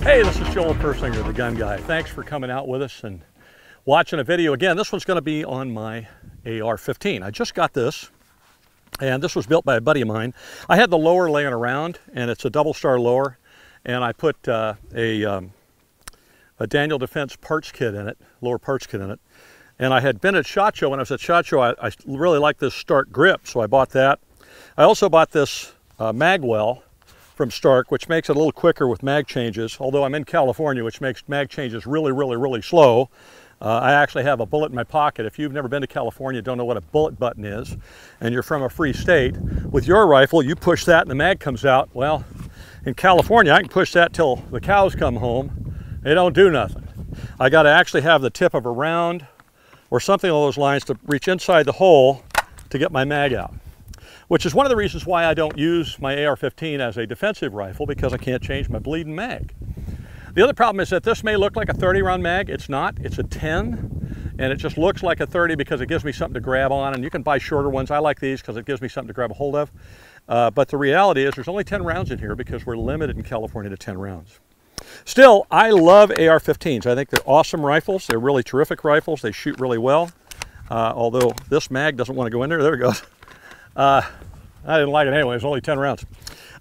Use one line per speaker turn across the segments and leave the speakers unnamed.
Hey, this is Joel Persinger, the gun guy. Thanks for coming out with us and watching a video. Again, this one's going to be on my AR-15. I just got this, and this was built by a buddy of mine. I had the lower laying around, and it's a double star lower, and I put a Daniel Defense parts kit in it, lower parts kit in it. And I had been at SHOT Show. When I was at SHOT Show, I really liked this Stark grip, so I bought that. I also bought this Magwell from Stark, which makes it a little quicker with mag changes, although I'm in California, which makes mag changes really slow. I actually have a bullet in my pocket. If you've never been to California, don't know what a bullet button is, and you're from a free state, with your rifle, you push that and the mag comes out. Well, in California, I can push that till the cows come home. They don't do nothing. I got to actually have the tip of a round or something along those lines to reach inside the hole to get my mag out, which is one of the reasons why I don't use my AR-15 as a defensive rifle, because I can't change my bleeding mag. The other problem is that this may look like a 30 round mag. It's not, it's a 10, and it just looks like a 30 because it gives me something to grab on, and you can buy shorter ones. I like these because it gives me something to grab a hold of. But the reality is there's only 10 rounds in here because we're limited in California to 10 rounds. Still, I love AR-15s. I think they're awesome rifles. They're really terrific rifles. They shoot really well. Although this mag doesn't want to go in there. There it goes. I didn't like it anyway. It's only 10 rounds.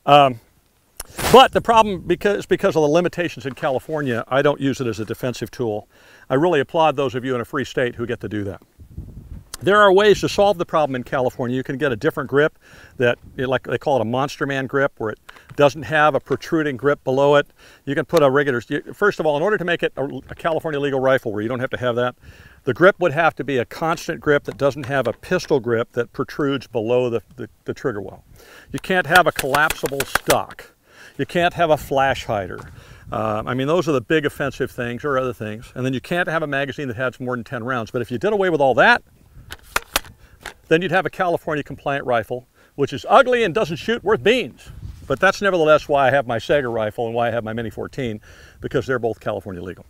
But the problem, because of the limitations in California, I don't use it as a defensive tool. I really applaud those of you in a free state who get to do that. There are ways to solve the problem in California. You can get a different grip that, like they call it a Monster Man grip, where it doesn't have a protruding grip below it. You can put a regular, first of all, in order to make it a California legal rifle where you don't have to have that, the grip would have to be a constant grip that doesn't have a pistol grip that protrudes below the trigger well. You can't have a collapsible stock. You can't have a flash hider. I mean, those are the big offensive things, or other things. And then you can't have a magazine that has more than 10 rounds. But if you did away with all that, then you'd have a California compliant rifle, which is ugly and doesn't shoot worth beans. But that's nevertheless why I have my Sager rifle and why I have my Mini 14, because they're both California legal.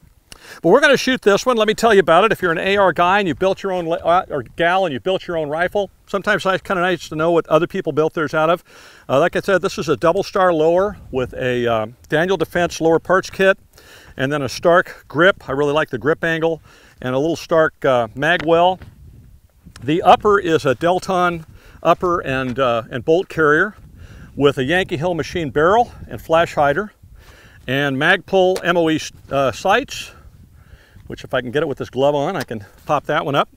But we're going to shoot this one. Let me tell you about it. If you're an AR guy and you built your own, or gal and you built your own rifle, sometimes it's kind of nice to know what other people built theirs out of. Like I said, this is a double star lower with a Daniel Defense lower parts kit, and then a Stark grip. I really like the grip angle, and a little Stark Magwell. The upper is a Delton upper and bolt carrier with a Yankee Hill Machine barrel and flash hider, and Magpull MOE sights, which if I can get it with this glove on, I can pop that one up.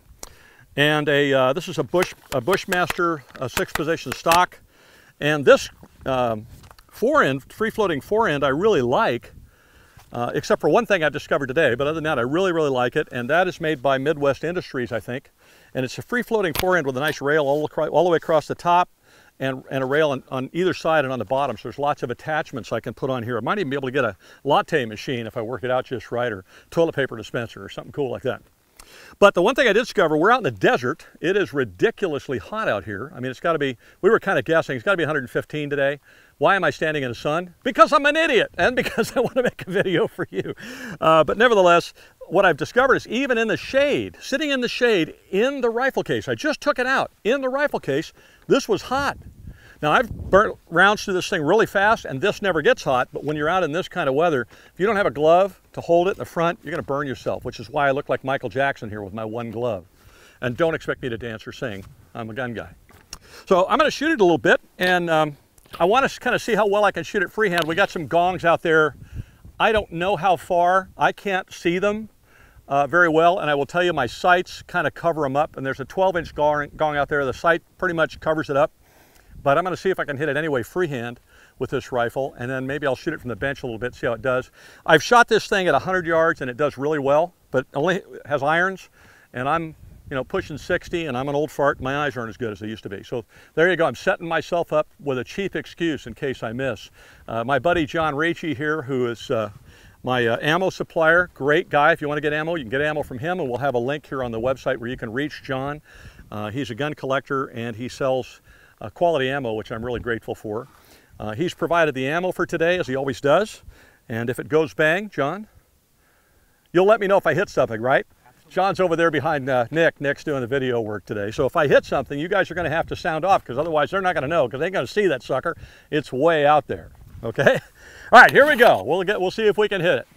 And this is a Bushmaster 6-position stock. And this free-floating fore-end I really like, except for one thing I discovered today, but other than that, I really like it, and that is made by Midwest Industries, I think. And it's a free-floating fore-end with a nice rail all the way across the top, and a rail on either side and on the bottom, so there's lots of attachments I can put on here. I might even be able to get a latte machine if I work it out just right, or toilet paper dispenser or something cool like that. But the one thing I did discover, we're out in the desert. It is ridiculously hot out here. I mean, it's got to be, we were kind of guessing, it's got to be 115 today. Why am I standing in the sun? Because I'm an idiot, and because I want to make a video for you. But nevertheless, what I've discovered is even in the shade, sitting in the shade in the rifle case, I just took it out, in the rifle case, this was hot. Now, I've burnt rounds through this thing really fast, and this never gets hot, but when you're out in this kind of weather, if you don't have a glove to hold it in the front, you're going to burn yourself, which is why I look like Michael Jackson here with my one glove. And don't expect me to dance or sing. I'm a gun guy. So I'm going to shoot it a little bit, and I want to kind of see how well I can shoot it freehand. We got some gongs out there. I don't know how far. I can't see them very well, and I will tell you my sights kind of cover them up, and there's a 12-inch gong out there. The sight pretty much covers it up. But I'm going to see if I can hit it anyway freehand with this rifle, and then maybe I'll shoot it from the bench a little bit, see how it does. I've shot this thing at 100 yards, and it does really well, but only has irons, and I'm pushing 60, and I'm an old fart. My eyes aren't as good as they used to be. So there you go. I'm setting myself up with a cheap excuse in case I miss. My buddy John Ricci here, who is my ammo supplier, great guy. If you want to get ammo, you can get ammo from him, and we'll have a link here on the website where you can reach John. He's a gun collector, and he sells quality ammo, which I'm really grateful for. He's provided the ammo for today, as he always does. And if it goes bang, John, you'll let me know if I hit something, right? Absolutely. John's over there behind Nick. Nick's doing the video work today. So if I hit something, you guys are going to have to sound off, because otherwise they're not going to know, because they ain't going to see that sucker. It's way out there. Okay? All right, here we go. We'll see if we can hit it.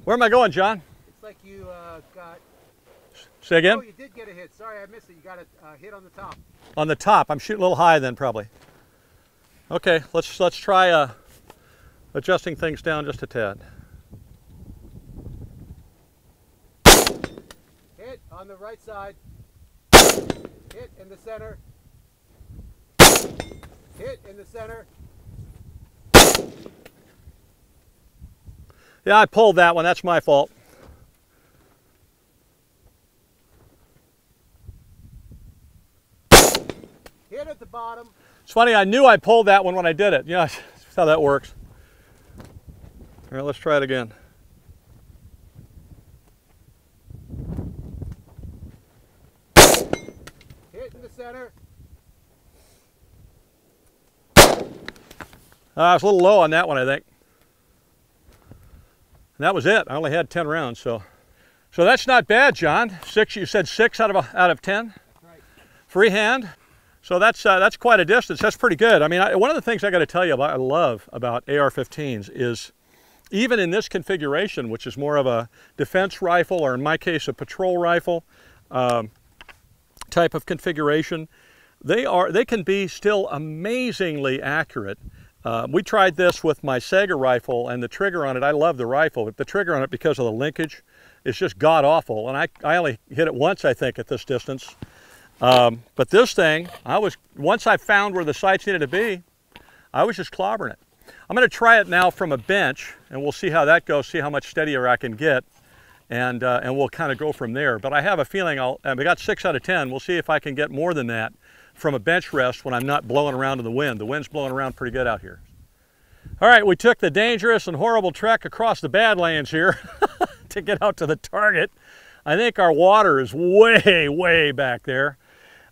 Where am I going, John?
It's like you got...
Say again?
Oh, you did get a hit. Sorry, I missed it. You got a hit on the top.
On the top. I'm shooting a little high then, probably. Okay, let's try adjusting things down just a tad.
Hit on the right side. Hit in the center. Hit in the center.
Yeah, I pulled that one. That's my fault.
Hit at the bottom.
It's funny, I knew I pulled that one when I did it. Yeah, that's how that works. All right, let's try it again.
Hit in the center.
I was a little low on that one, I think. And that was it. I only had 10 rounds, so that's not bad, John. You said 6 out of 10?
Right.
Freehand. So that's quite a distance. That's pretty good. I mean, one of the things I got to tell you I love about AR-15s is even in this configuration, which is more of a defense rifle, or in my case, a patrol rifle type of configuration, they can be still amazingly accurate. We tried this with my Sega rifle, and the trigger on it, I love the rifle, but the trigger on it, because of the linkage, is just god-awful. And I only hit it once, I think, at this distance. But this thing, once I found where the sights needed to be, I was just clobbering it. I'm going to try it now from a bench, and we'll see how that goes, see how much steadier I can get, and we'll kind of go from there. But I have a feeling I got 6 out of 10. We'll see if I can get more than that from a bench rest when I'm not blowing around in the wind. The wind's blowing around pretty good out here. All right, we took the dangerous and horrible trek across the Badlands here to get out to the target. I think our water is way, way back there.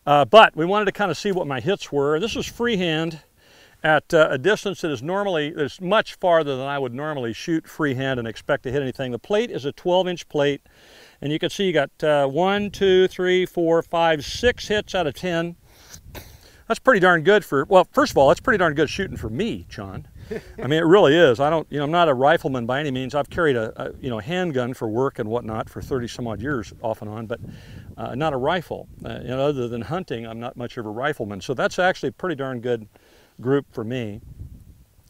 But we wanted to kind of see what my hits were. This was freehand at a distance that is much farther than I would normally shoot freehand and expect to hit anything. The plate is a 12-inch plate, and you can see you got 1, 2, 3, 4, 5, 6 hits out of 10. That's pretty darn good well, first of all, that's pretty darn good shooting for me, John. I mean, it really is. I'm not a rifleman by any means. I've carried a handgun for work and whatnot for 30 some odd years off and on, but not a rifle. Other than hunting, I'm not much of a rifleman. So that's actually a pretty darn good group for me.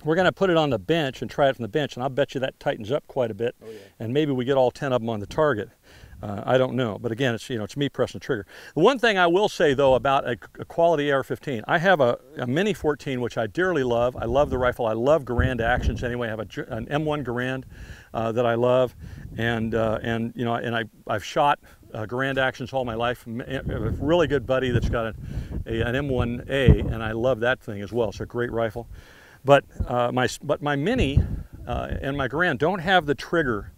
We're going to put it on the bench and try it from the bench, and I'll bet you that tightens up quite a bit. Oh, yeah. And maybe we get all 10 of them on the target. I don't know, but again, it's me pressing the trigger. The one thing I will say though about a quality AR-15, I have a Mini 14, which I dearly love. I love the rifle. I love Garand actions anyway. I have an M1 Garand that I love, and I've shot Garand actions all my life. I have a really good buddy that's got an M1A, and I love that thing as well. It's a great rifle, but my Mini and my Garand don't have the trigger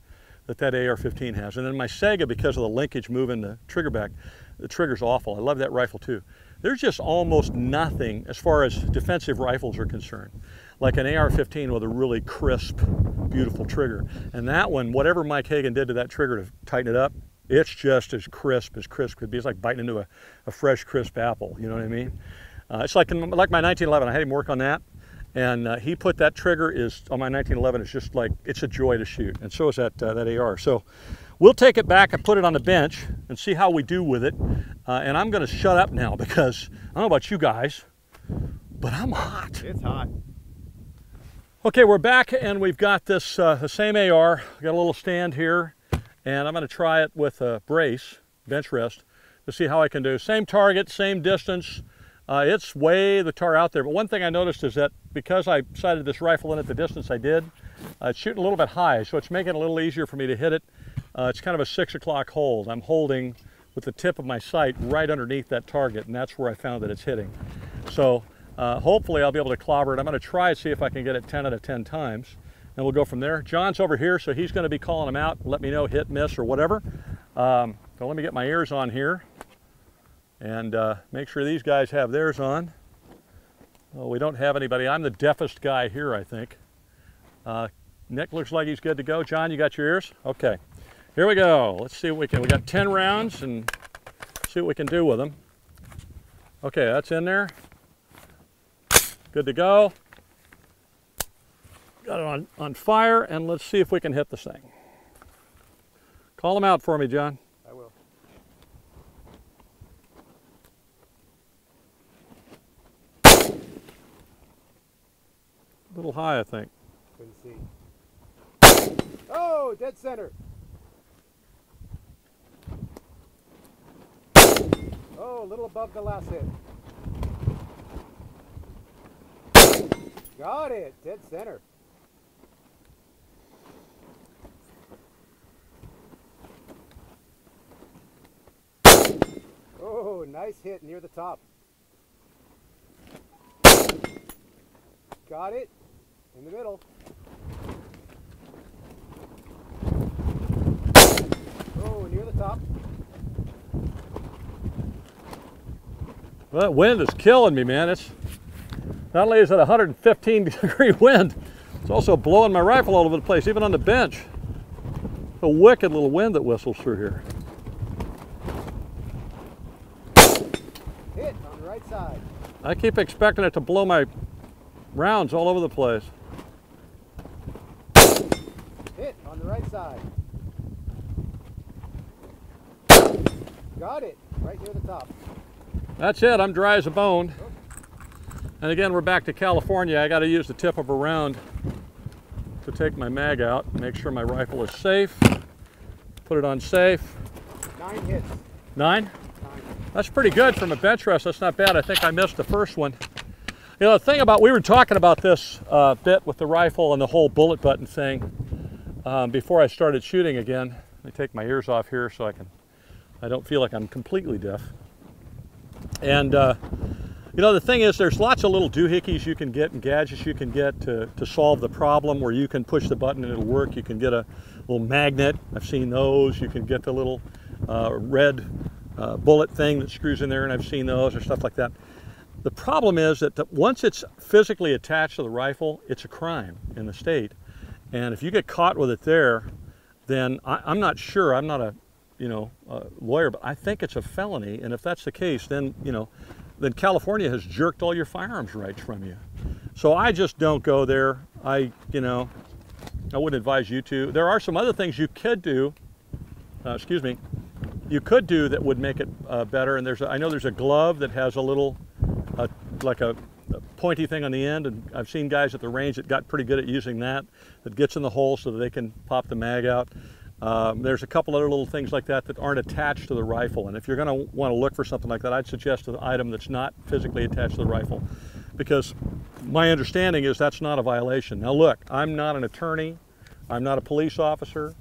that AR-15 has. And then my Sega, because of the linkage moving the trigger back, the trigger's awful. I love that rifle too. There's just almost nothing as far as defensive rifles are concerned, like an AR-15 with a really crisp, beautiful trigger. And that one, whatever Mike Hagan did to that trigger to tighten it up, it's just as crisp could be. It's like biting into a fresh, crisp apple, you know what I mean? It's like my 1911, I had him work on that. And he put that trigger on my 1911, it's just like, it's a joy to shoot. And so is that AR. So we'll take it back and put it on the bench and see how we do with it. And I'm going to shut up now because I don't know about you guys, but I'm hot.
It's hot.
Okay, we're back and we've got this the same AR. We've got a little stand here, and I'm going to try it with a brace, bench rest, to see how I can do. Same target, same distance. It's way the tar out there, but one thing I noticed is that because I sighted this rifle in at the distance I did, it's shooting a little bit high, so it's making it a little easier for me to hit it. It's kind of a 6 o'clock hold. I'm holding with the tip of my sight right underneath that target, and that's where I found that it's hitting. So hopefully I'll be able to clobber it. I'm going to try and see if I can get it 10 out of 10 times, and we'll go from there. John's over here, so he's going to be calling them out, let me know, hit, miss, or whatever. So let me get my ears on here and make sure these guys have theirs on. Well, we don't have anybody. I'm the deafest guy here, I think. Nick looks like he's good to go. John, you got your ears? Okay. Here we go. Let's see what we got 10 rounds and see what we can do with them. Okay, that's in there. Good to go. Got it on fire, and let's see if we can hit this thing. Call them out for me, John.
I will.
A little high, I think.
Couldn't see. Oh, dead center. Oh, a little above the last hit. Got it, dead center. Oh, nice hit near the top. Got it in the middle. Oh, near the top.
Well, that wind is killing me, man. It's not only is it 115-degree wind, it's also blowing my rifle all over the place, even on the bench. It's a wicked little wind that whistles through here.
Hit on the right side.
I keep expecting it to blow my rounds all over the place.
Hit on the right side. Got it, right near the top.
That's it, I'm dry as a bone. And again, we're back to California. I got to use the tip of a round to take my mag out, make sure my rifle is safe. Put it on safe.
9 hits.
9?
9.
That's pretty good from a bench rest. That's not bad. I think I missed the first one. You know, the thing about, we were talking about this bit with the rifle and the whole bullet button thing before I started shooting again. Let me take my ears off here so I don't feel like I'm completely deaf. And you know, the thing is, there's lots of little doohickeys you can get and gadgets you can get to solve the problem, where you can push the button and it'll work. You can get a little magnet. I've seen those. You can get the little red bullet thing that screws in there, and I've seen those, or stuff like that. The problem is that once it's physically attached to the rifle, it's a crime in the state. And if you get caught with it there, then I'm not sure. I'm not a lawyer, but I think it's a felony. And if that's the case, then then California has jerked all your firearms rights from you. So I just don't go there. I wouldn't advise you to. There are some other things you could do. You could do that would make it better. And I know there's a glove that has a little, like a pointy thing on the end, and I've seen guys at the range that got pretty good at using that gets in the hole so that they can pop the mag out. There's a couple other little things like that aren't attached to the rifle, and if you're going to want to look for something like that, I'd suggest an item that's not physically attached to the rifle, because my understanding is that's not a violation. Now look, I'm not an attorney, I'm not a police officer,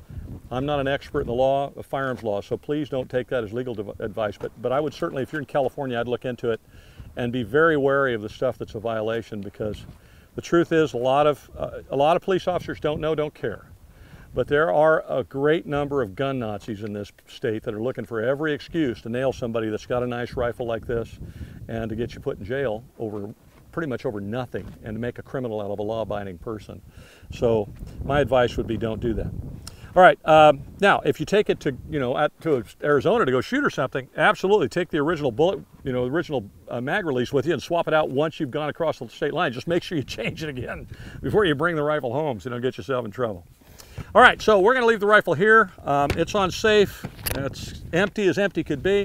I'm not an expert in the law of firearms law, so please don't take that as legal advice, but I would certainly, if you're in California, I'd look into it and be very wary of the stuff that's a violation, because the truth is a lot of police officers don't care. But there are a great number of gun Nazis in this state that are looking for every excuse to nail somebody that's got a nice rifle like this and to get you put in jail pretty much over nothing, and to make a criminal out of a law-abiding person. So my advice would be, don't do that. All right, now if you take it to Arizona to go shoot or something, absolutely take the original bullet, the original mag release with you and swap it out once you've gone across the state line. Just make sure you change it again before you bring the rifle home, so you don't get yourself in trouble. All right, so we're going to leave the rifle here. It's on safe. It's empty as empty could be,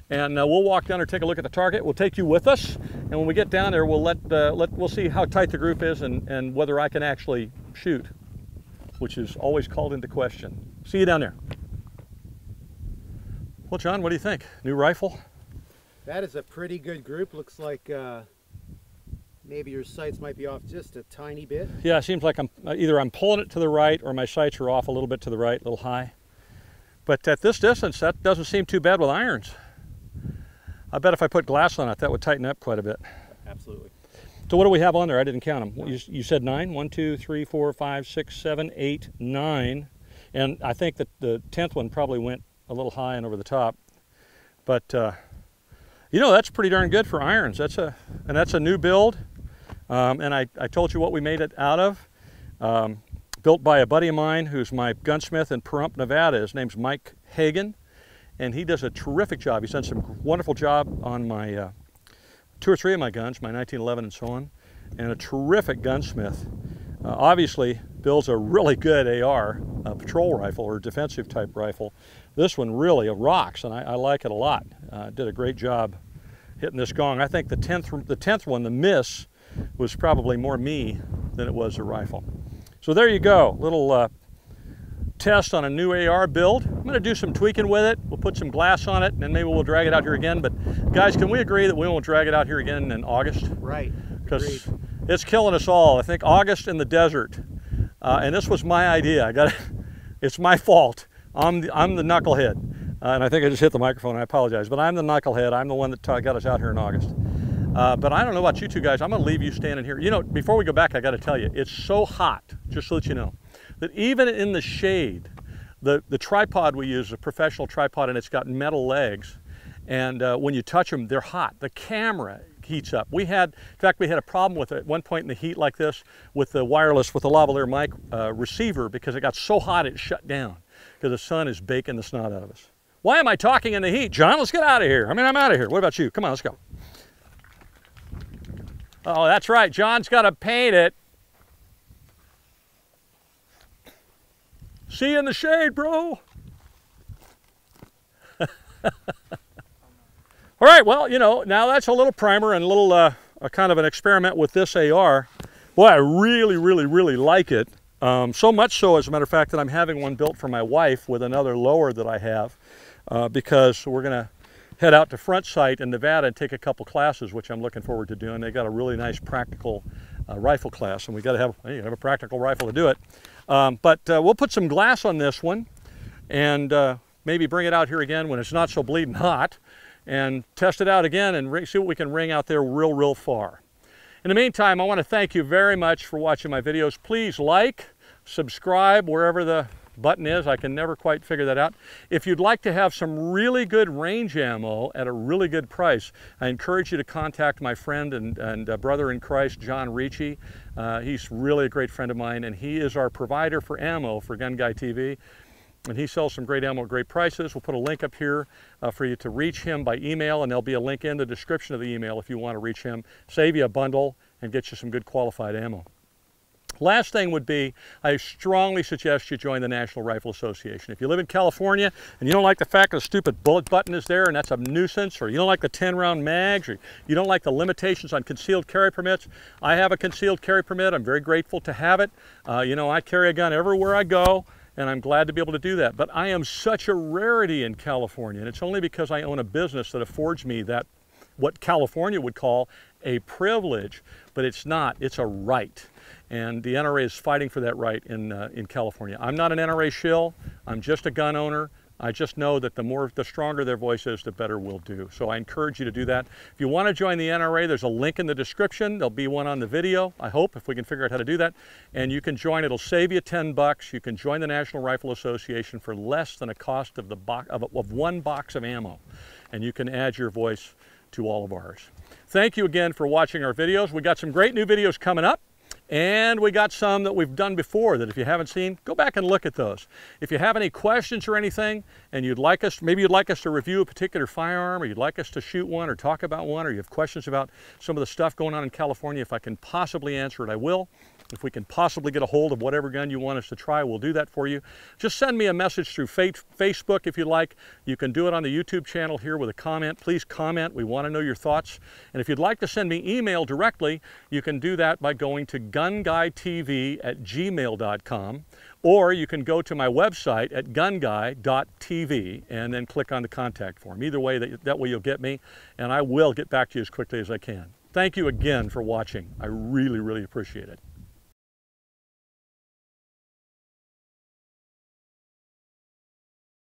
and we'll walk down or take a look at the target. We'll take you with us, and when we get down there, we'll we'll see how tight the group is and whether I can actually shoot, which is always called into question. See you down there. Well, John, what do you think? New rifle?
That is a pretty good group. Looks like maybe your sights might be off just a tiny bit.
Yeah, it seems like either I'm pulling it to the right or my sights are off a little bit to the right, a little high. But at this distance, that doesn't seem too bad with irons. I bet if I put glass on it, that would tighten up quite a bit.
Absolutely.
So what do we have on there? I didn't count them. You said 9? 1, 2, 3, 4, 5, 6, 7, 8, 9. And I think that the 10th one probably went a little high and over the top. But that's pretty darn good for irons. That's a new build. And I told you what we made it out of. built by a buddy of mine who's my gunsmith in Pahrump, Nevada. His name's Mike Hagan, and he does a terrific job. He's done some wonderful job on my 2 or 3 of my guns, my 1911 and so on, and a terrific gunsmith. Obviously builds a really good AR, patrol rifle or defensive type rifle. This one really rocks, and I like it a lot. Did a great job hitting this gong. I think the 10th one, the miss, was probably more me than it was a rifle. So there you go, little test on a new AR build. I'm going to do some tweaking with it. We'll put some glass on it, and then maybe we'll drag it out here again. But guys, can we agree that we won't drag it out here again in August?
Right.
Because it's killing us all. I think August in the desert, and this was my idea. It's my fault. I'm the knucklehead, and I think I just hit the microphone. I apologize, but I'm the knucklehead. I'm the one that got us out here in August. But I don't know about you two guys. I'm going to leave you standing here. You know, before we go back, I got to tell you, it's so hot, just to let you know, that even in the shade, the tripod we use is a professional tripod, and it's got metal legs. And when you touch them, they're hot. The camera heats up. In fact, we had a problem with it at one point in the heat like this with the wireless, with the lavalier mic receiver, because it got so hot it shut down because the sun is baking the snot out of us. Why am I talking in the heat, John? Let's get out of here. I mean, I'm out of here. What about you? Come on, let's go. Oh, that's right. John's got to paint it. See you in the shade, bro. All right, well, you know, now that's a little primer and a little a kind of an experiment with this AR. Boy, I really, really, really like it. So much so, as a matter of fact, that I'm having one built for my wife with another lower that I have because we're going to head out to Front Sight in Nevada and take a couple classes, which I'm looking forward to doing. They got a really nice practical rifle class, and we got to have a practical rifle to do it. But we'll put some glass on this one and maybe bring it out here again when it's not so bleeding hot, and test it out again and see what we can ring out there real far. In the meantime, I want to thank you very much for watching my videos. Please like, subscribe wherever the button is. I can never quite figure that out. If you'd like to have some really good range ammo at a really good price, I encourage you to contact my friend and brother in Christ, John Ricci. He's really a great friend of mine, and he is our provider for ammo for GunGuy TV. And he sells some great ammo at great prices. We'll put a link up here for you to reach him by email, and there'll be a link in the description of the email if you want to reach him. Save you a bundle and get you some good qualified ammo. Last thing would be, I strongly suggest you join the National Rifle Association. If you live in California and you don't like the fact that the stupid bullet button is there and that's a nuisance, or you don't like the 10-round mags, or you don't like the limitations on concealed carry permits, I have a concealed carry permit. I'm very grateful to have it. You know, I carry a gun everywhere I go, and I'm glad to be able to do that. But I am such a rarity in California, and it's only because I own a business that affords me that, what California would call a privilege, but it's not, it's a right. And the NRA is fighting for that right in California. I'm not an NRA shill, I'm just a gun owner. I just know that the stronger their voice is, the better we'll do. So I encourage you to do that. If you want to join the NRA, there's a link in the description. There'll be one on the video, I hope, if we can figure out how to do that. And you can join. It'll save you 10 bucks. You can join the National Rifle Association for less than a cost of one box of ammo. And you can add your voice to all of ours. Thank you again for watching our videos. We got some great new videos coming up. And we got some that we've done before that if you haven't seen, go back and look at those. If you have any questions or anything, and maybe you'd like us to review a particular firearm, or you'd like us to shoot one or talk about one, or you have questions about some of the stuff going on in California, if I can possibly answer it, I will. If we can possibly get a hold of whatever gun you want us to try, we'll do that for you. Just send me a message through Facebook if you like. You can do it on the YouTube channel here with a comment. Please comment. We want to know your thoughts. And if you'd like to send me email directly, you can do that by going to gunguytv@gmail.com, or you can go to my website at gunguy.tv and then click on the contact form. Either way, that way you'll get me, and I will get back to you as quickly as I can. Thank you again for watching. I really, really appreciate it.